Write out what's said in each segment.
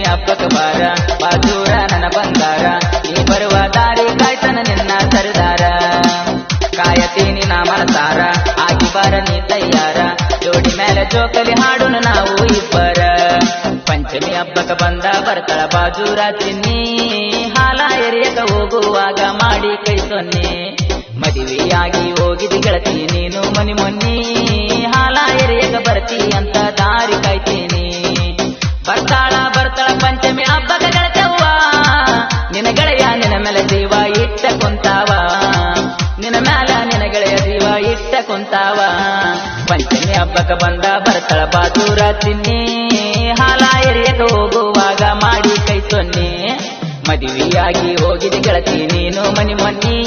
ಹಬ್ಬಕ ಬಾರ ಬಾಜೂರ ನನ್ನ ಬಂಗಾರ ನೀ ಬರುವ ದಾರಿ ಕಾಯ್ತನ ನಿನ್ನ ಸರದಾರ ಕಾಯತೀನಿ ನಾ ಮನಸಾರ ಆಗಿ ಬಾರ ನೀ ತಯ್ಯಾರ ಜೋಡಿ ಮೇಲೆ ಜೋಕಲಿ ಹಾಡುನ ನಾವು ಇಬ್ಬರ ಪಂಚಮಿ ಹಬ್ಬಕ ಬಂದ ಬರ್ತಾಳ ಬಾಜೂರ ಚಿನ್ನಿ ಹಾಲ ಎರಿಯಕ ಹೋಗುವಾಗ ಮಾಡಿ ಕೈ ಸೊನ್ನೆ ಮದುವೆಯಾಗಿ ಹೋಗಿದಿ ಗೆಳತಿ ನೀನು ಮನಿ ಮೊನ್ನಿ ಹಾಲ ಎರಿಯಕ ಬರ್ತಿ ಅಂತ ದಾರಿ ಕಾಯ್ತೀನಿ ಬರ್ತಾಳ ಪಂಚಮಿ ಹಬ್ಬಕ ಗೆಳತವ್ವ ನಿನ್ನ ಗೆಳೆಯ ನಿನ್ನ ಮೇಲೆ ಜೀವ ಇಟ್ಟ ಕುಂತಾವ ನಿನ್ನ ಮ್ಯಾಲ ನಿನ್ನ ಗೆಳೆಯ ಜೀವ ಇಟ್ಟ ಕುಂತಾವ ಪಂಚಮಿ ಹಬ್ಬಕ ಬಂದ ಬರ್ತಾಳ ಬಾಜೂರ ಚಿನ್ನಿ ಹಾಲ ಎರಿಯಕ ಹೋಗುವಾಗ ಮಾಡಿ ಕೈ ಸೊನ್ನೆ ಮದುವೆಯಾಗಿ ಹೋಗಿದಿ ಗೆಳತಿ ನೀನು ಮನಿ ಮೊನ್ನಿ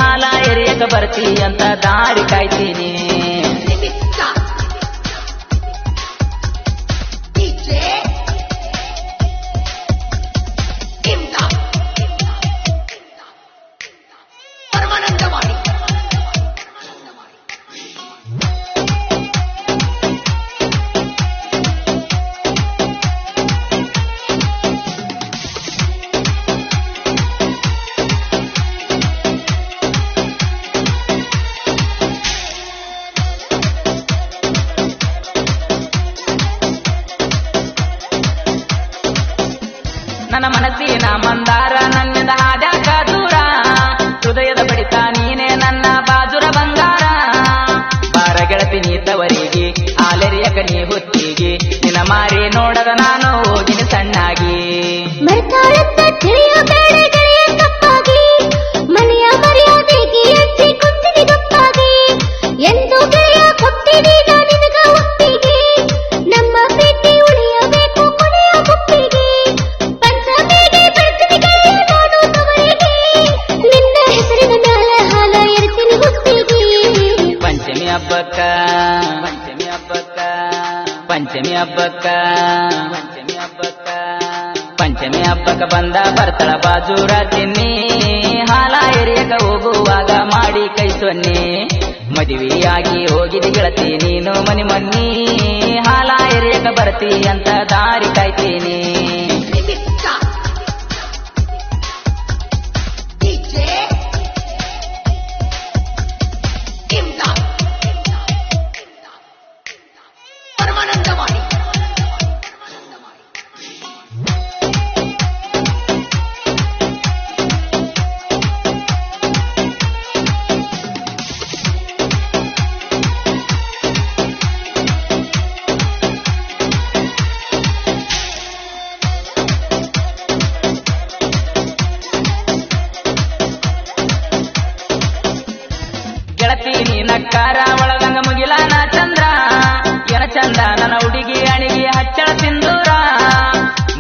ಹಾಲ ಎರಿಯಕ ಬರ್ತಿ ಅಂತ ದಾರಿ ಕಾಯ್ತೀನಿ ನನ್ನ ಮನಸ್ಸಿನ ಮಂದಾರ ನನ್ನಿಂದ ಹಾದ್ಯಾಕ ದೂರ ಹೃದಯದ ಬಡಿತ ನೀನೇ ನನ್ನ ಬಾಜುರ ಬಂಗಾರ ಬಾರ ಗೆಳತಿ ನೀದ್ದವರಿಗೆ ಆಲೆರಿಯಕ ನೀ ಹುತ್ತಿಗೆ ನಿನ್ನ ಮಾರಿ ನೋಡದ ನಾನು ಹೋಗಿನ ಸಣ್ಣಾಗಿ ಮನೆಯ ಮರ್ಯಾದೆಗೆ ಎತ್ತಿ ಕೊಟ್ಟಿನಿ ಗಪ್ಪಾಗಿ ಎಂದು ಗೆಳೆಯ ಕೊಟ್ಟಿನಿ ನಿನಗ ಒಪ್ಪಿಗೆ ನಮ್ಮ ಪ್ರೀತಿ ಉಳಿಯಬೇಕು ಕೊನೆಯ ಗುಪ್ಪಿಗೆ ಪಂಚಮಿಗೆ ಬರ್ತೀನಿ ಗೆಳೆಯ ನಾನು ತವರಿಗೆ ನಿನ್ನ ಹೆಸರಿನ ಮ್ಯಾಲ ಹಾಲ ಎರ್ತೀನಿ ಹುಟ್ಟಿಗೆ ಪಂಚಮಿ ಹಬ್ಬಕ್ಕ ಬಂದ ಬರ್ತಾಳ ಬಾಜೂರ ಚಿನ್ನಿ ಹಾಲ ಎರಿಯಕ ಹೋಗುವಾಗ ಮಾಡಿ ಕೈ ಸೊನ್ನೆ ಮದುವೆಯಾಗಿ ಹೋಗಿದಿ ಗೆಳತಿ ನೀನು ಮನಿ ಮೊನ್ನಿ ಹಾಲ ಎರಿಯಕ ಬರ್ತಿ ಅಂತ ದಾರಿ ಕಾಯ್ತೀನಿ ಗೆಳತೀನಿ ನಕ್ಕಾರ ಒಳಗಂಗ ಮುಗಿಲಾನ ಚಂದ್ರ ಎನ ಚಂದ ನನ್ನ ಹುಡುಗಿ ಅಣಿಗೆ ಹಚ್ಚಳ ಸಿಂಧೂರ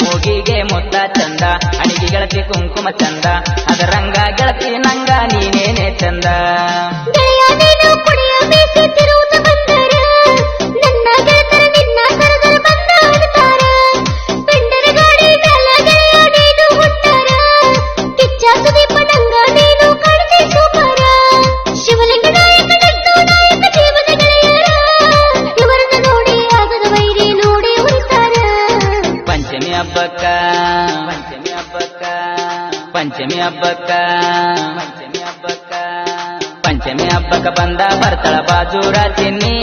ಮೂಗಿಗೆ ಮುತ್ತ ಚಂದ ಅಣಿಗೆ ಗೆಳತಿ ಕುಂಕುಮ ಚಂದ ಅದರಂಗ ಗೆಳತಿ ನಂಗ ನೀನೇನೆ ಚಂದ ಪಂಚಮಿ ಹಬ್ಬಕ ಬಂದ ಬರ್ತಾಳ ಬಾಜೂರ ಚಿನ್ನಿ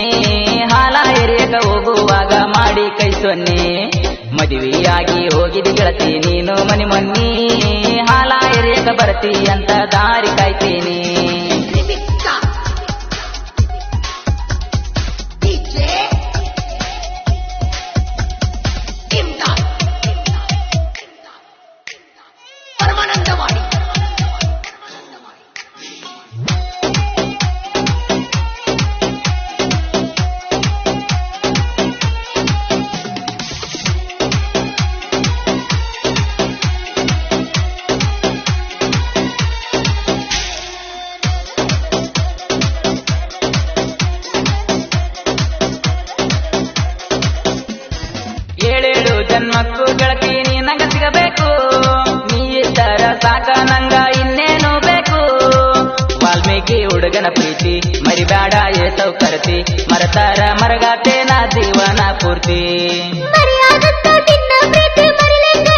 ಹಾಲ ಎರಿಯಕ ಹೋಗುವಾಗ ಮಾಡಿ ಕೈ ಸೊನ್ನೆ ಮದುವೆಯಾಗಿ ಹೋಗಿದಿ ಗೆಳತಿ ನೀನು ಮನಿ ಮೊನ್ನಿ ಹಾಲ ಎರಿಯಕ ಬರ್ತಿ ಅಂತ ದಾರಿ ಕಾಯ್ತೀನಿ ಜನ್ಮಕ್ಕೂ ಗೆಳತಿ ನೀ ನಂಗ ಸಿಗಬೇಕು ನೀ ಇದ್ದರ ಸಾಕ ನಂಗ ಇನ್ನೇನು ಬೇಕು ವಾಲ್ಮೀಕಿ ಹುಡುಗನ ಪ್ರೀತಿ ಮರಿಬೇಡ ಏಸವ್ ಕರ್ತಿ ಮರತಾರ ಮರಗಾತೆ ನಾ ಜೀವನ ಪೂರ್ತಿ ಮರೆಯಾದತ್ತ ನಿನ್ನ ಪ್ರೀತಿ ಮರಿಲೆಂಗ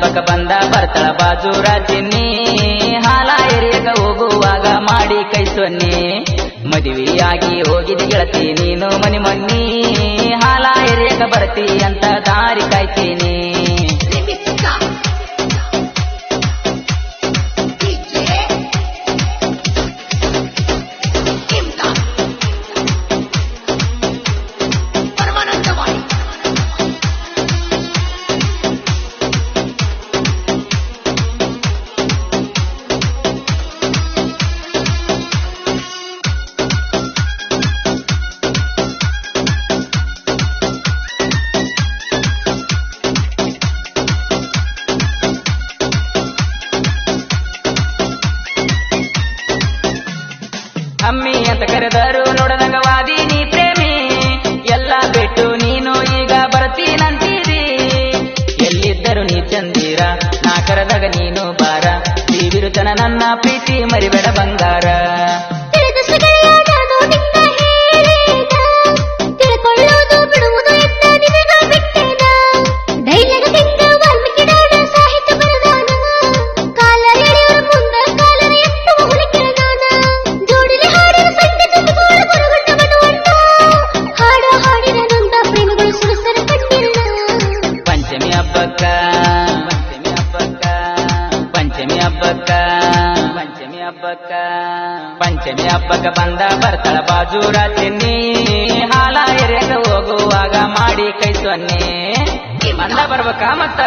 ಹಬ್ಬಕ್ಕ ಬಂದ ಬರ್ತಾಳ ಬಾಜೂರ ಚಿನ್ನಿ ಹಾಲ ಎರಿಯಕ ಹೋಗುವಾಗ ಮಾಡಿ ಕೈ ಸೊನ್ನಿ ಮದುವೆಯಾಗಿ ಹೋಗಿದ ಗೆಳತಿ ನೀನು ಮನಿ ಮೊನ್ನಿ ಹಾಲ ಎರಿಯಕ ಬರ್ತಿ ಅಂತ ದಾರಿ ಕಾಯ್ತೀನಿ ಅಮ್ಮಿ ಅಂತ ಕರೆದರು ನೋಡದಂಗ ವಾದಿನಿ ಪ್ರೇಮಿ ಎಲ್ಲ ಬಿಟ್ಟು ನೀನು ಈಗ ಬರ್ತೀನಂತೀರಿ ಎಲ್ಲಿದ್ದರು ನೀ ಚಂದೀರ ನಾ ಕರೆದಾಗ ನೀನು ಬಾರ ನೀವಿರುತನ ನನ್ನ ಪ್ರೀತಿ ಮರಿಬೇಡ ಬಂಗಾರ ಪಂಚಮಿ ಹಬ್ಬಕ್ಕ ಬಂದ ಬರ್ತಾಳ ಬಾಜೂರ ಚಿನ್ನಿ ಹಾಲ ಎರೆಗ ಹೋಗುವಾಗ ಮಾಡಿ ಕೈ ಸೊನ್ನಿ ಬಂದ ಬರ್ಬೇಕಾ ಮತ್ತ